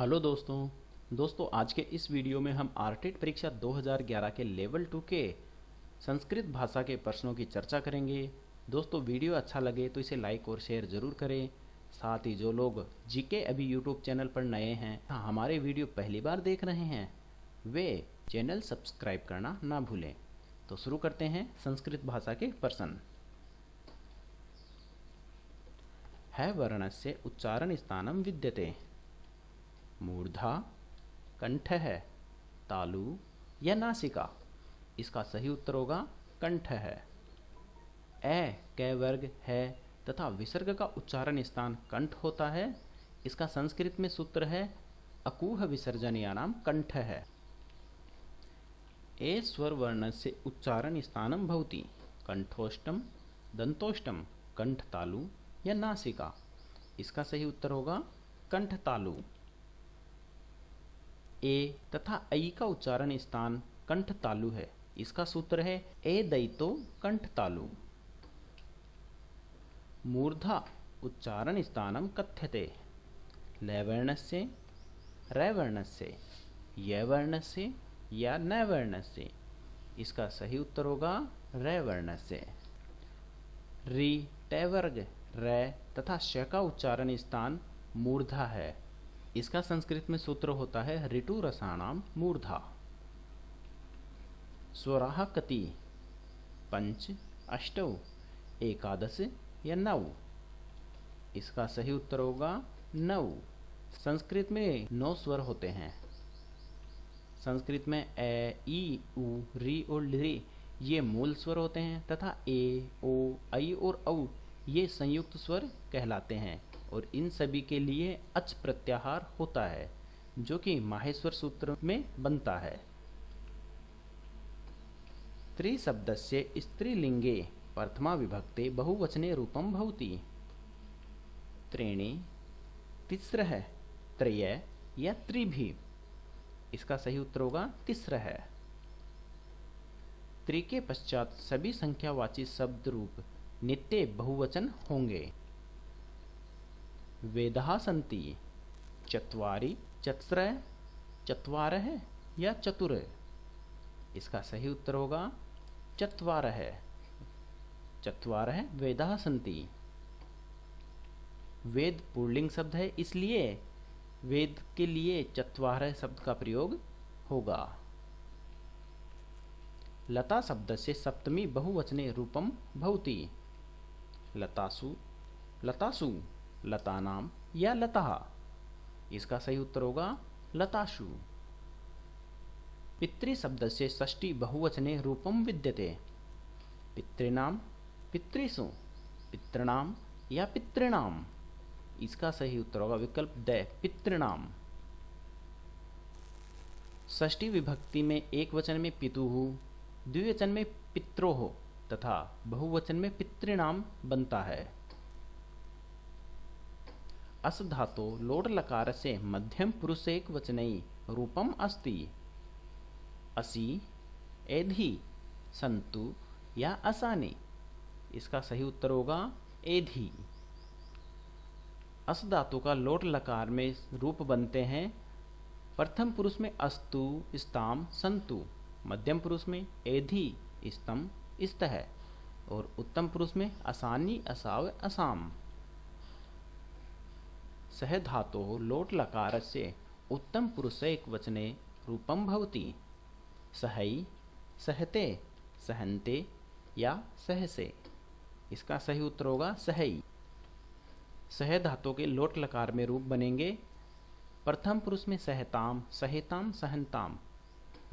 Hello दोस्तों आज के इस वीडियो में हम आरटेट परीक्षा 2011 के लेवल 2 के संस्कृत भाषा के प्रश्नों की चर्चा करेंगे। दोस्तों वीडियो अच्छा लगे तो इसे लाइक और शेयर ज़रूर करें। साथ ही जो लोग जीके अभी यूट्यूब चैनल पर नए हैं, हमारे वीडियो पहली बार देख रहे हैं, वे चैनल सब्सक्राइब करना ना भूलें। तो शुरू करते हैं संस्कृत भाषा के प्रश्न। है वर्णस्य उच्चारण स्थानम विद्यते। मूर्धा, कंठ है, तालु या नासिका। इसका सही उत्तर होगा कंठ है। ए कै वर्ग है तथा विसर्ग का उच्चारण स्थान कंठ होता है। इसका संस्कृत में सूत्र है अकूह विसर्जनीयानाम कंठ है। ए स्वर वर्ण से उच्चारण स्थानम भवति। कंठोष्टम, दंतोष्टम, कंठ तालु या नासिका। इसका सही उत्तर होगा कंठ तालु। ए तथा ऐ का उच्चारण स्थान कंठ तालु है। इसका सूत्र है ए दयितो कंठ तालु। मूर्धा उच्चारण स्थानम कथ्यते। ल वर्णस्य, र वर्णस्य, य वर्णस्य या न वर्णस्य। इसका सही उत्तर होगा र वर्णस्य। रि ट वर्ग र तथा श का उच्चारण स्थान मूर्धा है। इसका संस्कृत में सूत्र होता है ऋतु रसाणाम मूर्धा। स्वराः कति। पंच, अष्टौ, एकादश या नौ। इसका सही उत्तर होगा नौ। संस्कृत में 9 स्वर होते हैं। संस्कृत में ए, ई, उ, री और ऋ ये मूल स्वर होते हैं तथा ए, ओ, ऐ और औ ये संयुक्त स्वर कहलाते हैं और इन सभी के लिए अच प्रत्याहार होता है जो कि माहेश्वर सूत्र में बनता है। त्रिशब्दस्य स्त्रीलिंगे प्रथमा विभक्ते बहुवचने रूपम भवति। त्रीणि, तिस्रः, त्रय या त्रिभि। इसका सही उत्तर होगा तिस्रः। त्रि के पश्चात सभी संख्यावाची शब्द रूप नित्य बहुवचन होंगे। वेदाः सन्ति। चत्वारि, चत्स्रः, चत्वारः या चतुर। इसका सही उत्तर होगा चत्वारः। चत्वारः वेदाः सन्ति। वेद पुल्लिंग शब्द है, इसलिए वेद के लिए चत्वारः शब्द का प्रयोग होगा। लता शब्द से सप्तमी बहुवचने रूपम भवति। लतासु, लतासु, लतानाम या लताः। इसका सही उत्तर होगा लताशु। पितृ शब्द से षष्ठी बहुवचने रूपम विद्यते। पितॄणाम, पितृसु, पितॄणाम या पितॄणाम। इसका सही उत्तर होगा विकल्प ड पितॄणाम। षष्ठी विभक्ति में एक वचन में पितुः, द्विवचन में पित्रोः तथा बहुवचन में पितॄणाम बनता है। अस धातो लोट लकार से मध्यम पुरुष एक वचनई रूपम अस्ति। असि, एधि, संतु या असानि। इसका सही उत्तर होगा एधि। अस धातु का लोट लकार में रूप बनते हैं प्रथम पुरुष में अस्तु, स्ताम, संतु, मध्यम पुरुष में एधि, स्तम, स्तः और उत्तम पुरुष में असानी, असाव, असाम। सह धातो लोट लकार से उत्तम पुरुष एक वचने रूपम भवति। सहै, सहते, सहन्ते या सहसे। इसका सही उत्तर होगा सहै। सह धातु के लोट लकार में रूप बनेंगे प्रथम पुरुष में सहताम, सहेताम, सहन्ताम,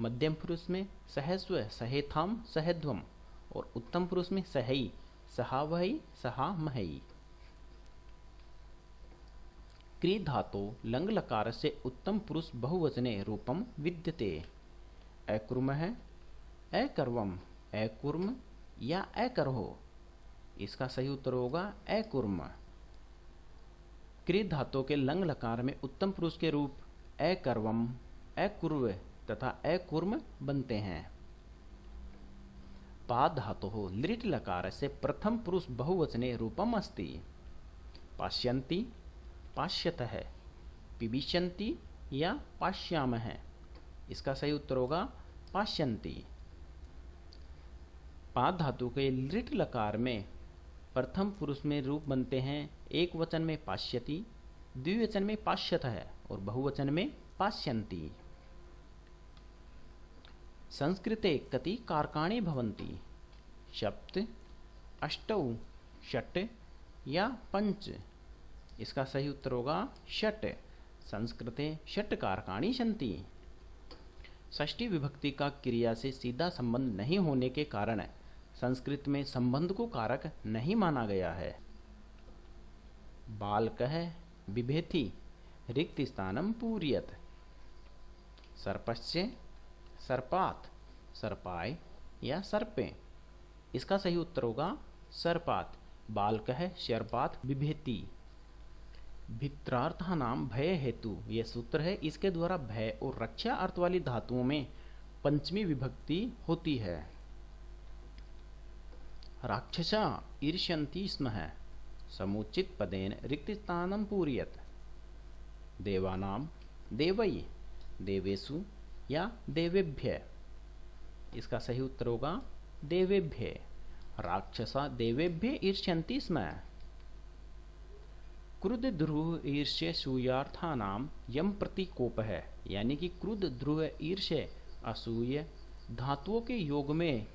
मध्यम पुरुष में सहस्व, सहेथाम, सहेध्वम और उत्तम पुरुष में सहै, सहावहै, सहामहै। क्री धातो लंग लकार से उत्तम पुरुष बहुवचने रूपम विद्यते। अकुर्मः, अकर्वम, अकुर्म या अकर्हो। इसका सही उत्तर होगा अकुर्म। क्री धातु के लंग लकार में उत्तम पुरुष के रूप अकर्वम, अकुर्व तथा अकुर्म बनते हैं। पा धातु लिट लकार से प्रथम पुरुष बहुवचने रूपम अस्ति। पाश्यन्ति, पाश्यतः, पिबिष्यन्ति या पाश्यामः? इसका सही उत्तर होगा पाश्यन्ति। पाद धातु के लिट लकार में प्रथम पुरुष में रूप बनते हैं। एक वचन में पाश्यति, द्विवचन में पाश्यतः और बहुवचन में पाश्यन्ति। संस्कृते कति कारकाणि भवन्ति? सप्त, अष्टौ, षट् या पंच? इसका सही उत्तर होगा षट्। संस्कृते षट् कारकाणि सन्ति। षष्ठी विभक्ति का क्रिया से सीधा संबंध नहीं होने के कारण संस्कृत में संबंध को कारक नहीं माना गया है। बालकः बिभेति रिक्त स्थानम पूरयत। सर्पस्य, सर्पात्, सर्पाय या सर्पे? इसका सही उत्तर होगा सर्पात्। बालकः सर्पात् बिभेति। भित्रार्थानाम भय हेतु यह सूत्र है। इसके द्वारा भय और रक्षा अर्थ वाली धातुओं में पंचमी विभक्ति होती है। राक्षसा ईर्ष्यन्ति स्म समुचित पदेन रिक्त स्थानम पूरयत। देवानाम देवै, देवेषु या देवेभ्य? इसका सही उत्तर होगा देवेभ्य। राक्षसा देवेभ्य ईर्ष्यन्ति स्म। क्रुद्ध ध्रुव ईर्ष्य सूयार्थानाम यम प्रतिकोप है, यानी कि क्रुद्ध ध्रुव ईर्ष्य असूय धातुओं के योग में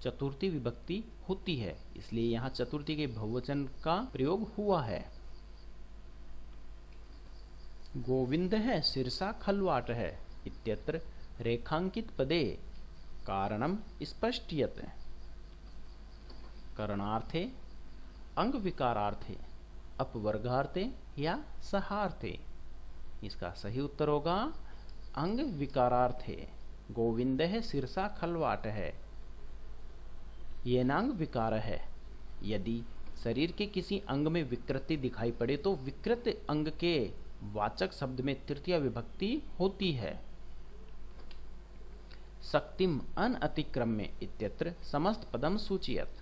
चतुर्थी विभक्ति होती है, इसलिए यहाँ चतुर्थी के बहुवचन का प्रयोग हुआ है। गोविंद है सिरसा खलवाट है इत्यत्र रेखांकित पदे कारणम स्पष्टयत। करणार्थे, अंग विकारार्थे, अपवर्गार्थे या सहार्थे? इसका सही उत्तर होगा अंग विकारार्थे। गोविंद है सिरसा खलवाट है, ये नांग विकार है। यदि शरीर के किसी अंग में विकृति दिखाई पड़े तो विकृत अंग के वाचक शब्द में तृतीय विभक्ति होती है। शक्तिम अनतिक्रम्य इत्यत्र समस्त पदम सूचयत।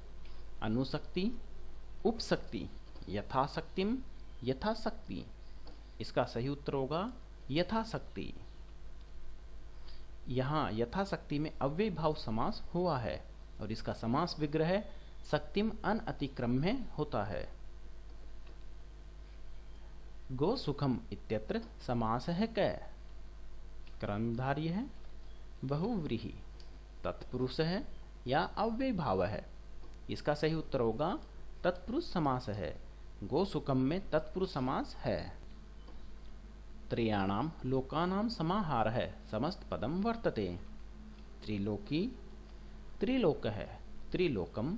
अनुशक्ति, उपशक्ति, यथाशक्तिम, यथाशक्ति? इसका सही उत्तर होगा यथाशक्ति। यहाँ यथाशक्ति में अव्यय भाव समास हुआ है और इसका समास विग्रह शक्तिम अनतिक्रम्य होता है। गो सुखम इत्यत्र समास है कै? कर्मधारय है, बहुव्रीहि, तत्पुरुष है या अव्यय भाव है? इसका सही उत्तर होगा तत्पुरुष समास है। गो सुखम में तत्पुरुष समास है। त्रयाणाम लोकानाम समाहार है समस्त पदम वर्तते। त्रिलोकी, त्रिलोक है, त्रिलोकम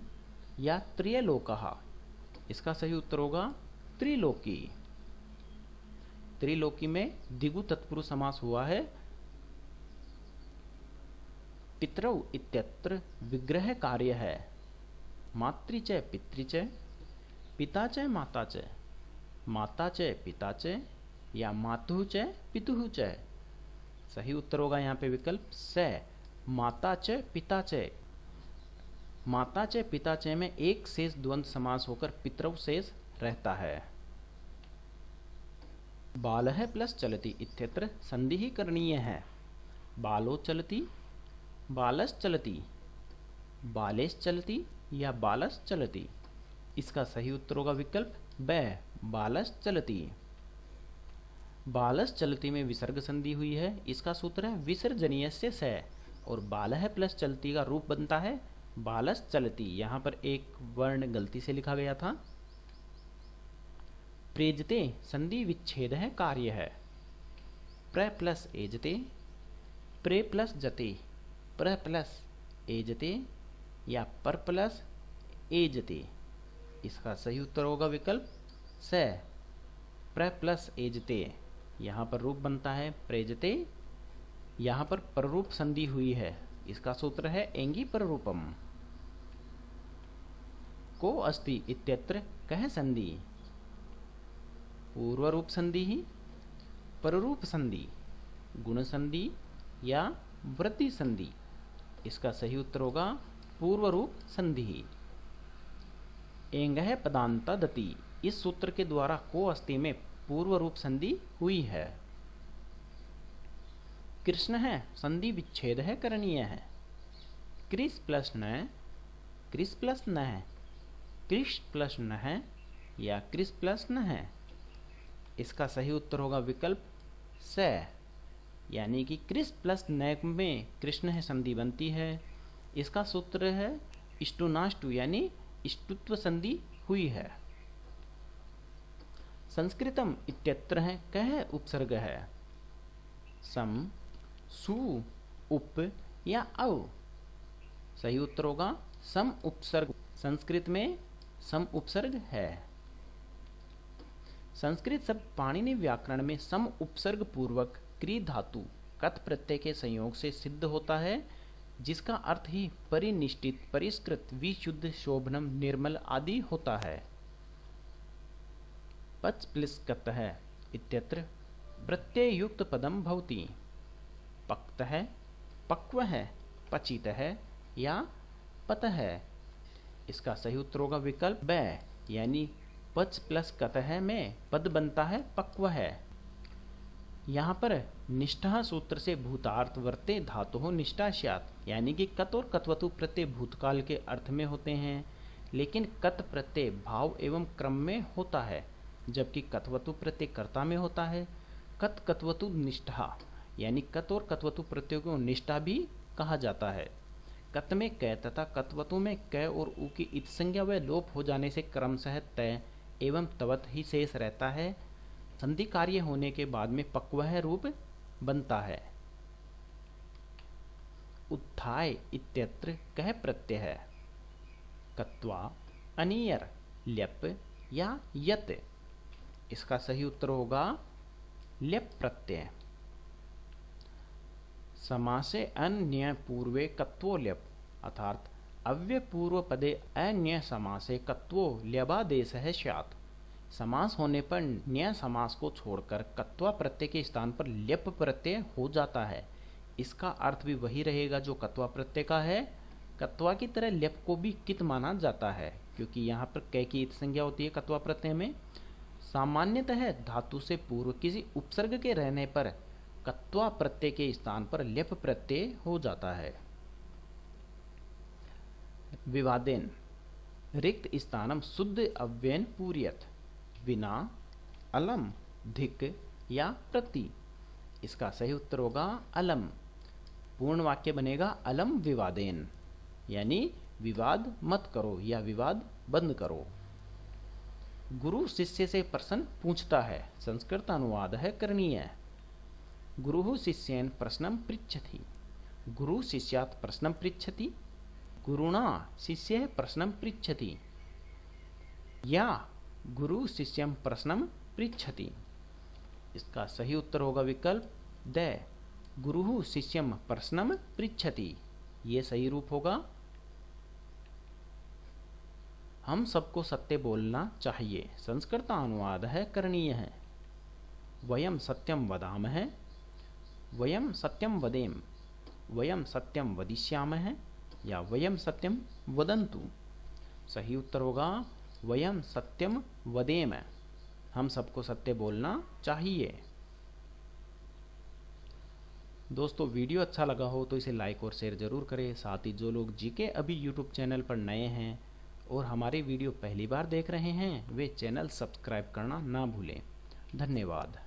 या त्रियलोकः? इसका सही उत्तर होगा त्रिलोकी। त्रिलोकी में द्विगु तत्पुरुष समास हुआ है। पितरौ इत्यत्र विग्रह कार्य है। मातृच पितृच, पिता च माता च, माता च पिता च या मातुः च पितुः च? सही उत्तर होगा यहाँ पे विकल्प स, माता च पिता च। माता च पिता च में एक शेष द्वंद्व समास होकर पितरौ शेष रहता है। बालः प्लस चलति इत्यत्र संधि ही करणीय है। बालो चलति, बालस चलति, बालेश चलति या बालस चलति? इसका सही उत्तर होगा विकल्प ब, बालस चलति। बालस चलति में विसर्ग संधि हुई है। इसका सूत्र है विसर्जनीय से स और बालः प्लस चलति का रूप बनता है बालस चलति। यहाँ पर एक वर्ण गलती से लिखा गया था। प्रेजते संधि विच्छेद है कार्य है। प्र प्लस एजते, प्रे प्लस जते, प्र प्लस एजते या पर प्लस एजते? इसका सही उत्तर होगा विकल्प स, प्र प्लस एजते। यहाँ पर रूप बनता है प्रेजते, यहाँ पर पररूप संधि हुई है। इसका सूत्र है एंगी पररूपम। को अस्ति इत्यत्र कह संधि? पूर्व रूप संधि ही, पररूप संधि, गुण संधि या वृद्धि संधि? इसका सही उत्तर होगा पूर्व रूप संधि। एंगः पदांता दति, इस सूत्र के द्वारा को अस्ति में पूर्व रूप संधि हुई है। कृष्ण है, संधि विच्छेद है, करणीय है। कृष प्लस न, कृष प्लस न है, कृष प्लस न है या कृष प्लस न है। इसका सही उत्तर होगा विकल्प स, यानी कि कृष प्लस न में कृष्ण है संधि बनती है। इसका सूत्र है इष्टुनाष्टु, यानी इष्टुत्व संधि हुई है। संस्कृतम इत्यत्र है कह उपसर्ग है, सम, सु, उप या औ। सही उत्तर होगा सम उपसर्ग। संस्कृत में सम उपसर्ग है। संस्कृत शब्द पाणिनि व्याकरण में सम उपसर्ग पूर्वक क्री धातु कत प्रत्यय के संयोग से सिद्ध होता है, जिसका अर्थ ही परिनिष्ठित, परिष्कृत, विशुद्ध, शोभनम, निर्मल आदि होता है। पच प्लस कतः इत्यत्र प्रत्यय युक्त पदम भवति। पक्त है, पक्व है, पचित है या पत है। इसका सही उत्तर होगा विकल्प ब, यानी पच प्लस कतः में पद बनता है पक्व है। यहाँ पर निष्ठा सूत्र से भूतार्थ वर्ते धातु निष्ठा स्यात्, यानी कि कत और कत्वतु प्रत्यय भूतकाल के अर्थ में होते हैं, लेकिन कत प्रत्यय भाव एवं क्रम में होता है, जबकि कत्वतु प्रत्यय कर्ता में होता है। कत कत्वतु निष्ठा, यानी कत और कत्वतु प्रत्ययों को निष्ठा भी कहा जाता है। कत में क तथा कत्वतु में क और उ की इत संज्ञा व लोप हो जाने से क्रमशः तय एवं तवत ही शेष रहता है। संधि कार्य होने के बाद में पक्वह रूप बनता है। उत्थाय इत्यत्र कह प्रत्यय है, कत्वा, अनियर, ल्यप या यत। इसका सही उत्तर होगा ल्यप प्रत्यय। समासे अन्य पूर्वे कत्वो ल्यप, अर्थात अव्यय पूर्व पदे अन्य समासे कत्वो ल्यबादेश है स्यात्। समास होने पर न्य समास को छोड़कर कत्वा प्रत्यय के स्थान पर ल्यप प्रत्यय हो जाता है। इसका अर्थ भी वही रहेगा जो कत्वा प्रत्यय का है। कत्वा की तरह ल्यप को भी कित माना जाता है, क्योंकि यहाँ पर कै की इत संज्ञा होती है कत्वा प्रत्यय में। सामान्यतः धातु से पूर्व किसी उपसर्ग के रहने पर कत्वा प्रत्यय के स्थान पर ल्यप प्रत्यय हो जाता है। विवादेन रिक्त स्थानम शुद्ध अव्ययन पूर्यत, विना, अलम, धिक या प्रति। इसका सही उत्तर होगा अलम। पूर्ण वाक्य बनेगा अलम विवादेन, यानी विवाद मत करो या विवाद बंद करो। गुरु शिष्य से प्रश्न पूछता है, संस्कृत अनुवाद है करणीय। गुरुः शिष्येन प्रश्नं पृच्छति, गुरु शिष्यात् प्रश्नं पृच्छति, गुरुणा शिष्यः प्रश्नं पृच्छति या गुरु शिष्यं प्रश्नं पृच्छति। इसका सही उत्तर होगा विकल्प द, गुरुः शिष्यं प्रश्नं पृच्छति। ये सही रूप होगा। हम सबको सत्य बोलना चाहिए, संस्कृत अनुवाद है करणीय है। वयम सत्यम वदामः, वयम सत्यम वदेम, वयम सत्यम वदिष्यामः या वयम सत्यम वदन्तु। सही उत्तर होगा वयम सत्यम वदेम, हम सबको सत्य बोलना चाहिए। दोस्तों, वीडियो अच्छा लगा हो तो इसे लाइक और शेयर जरूर करें। साथ ही जो लोग जीके अभी यूट्यूब चैनल पर नए हैं और हमारे वीडियो पहली बार देख रहे हैं, वे चैनल सब्सक्राइब करना ना भूलें। धन्यवाद।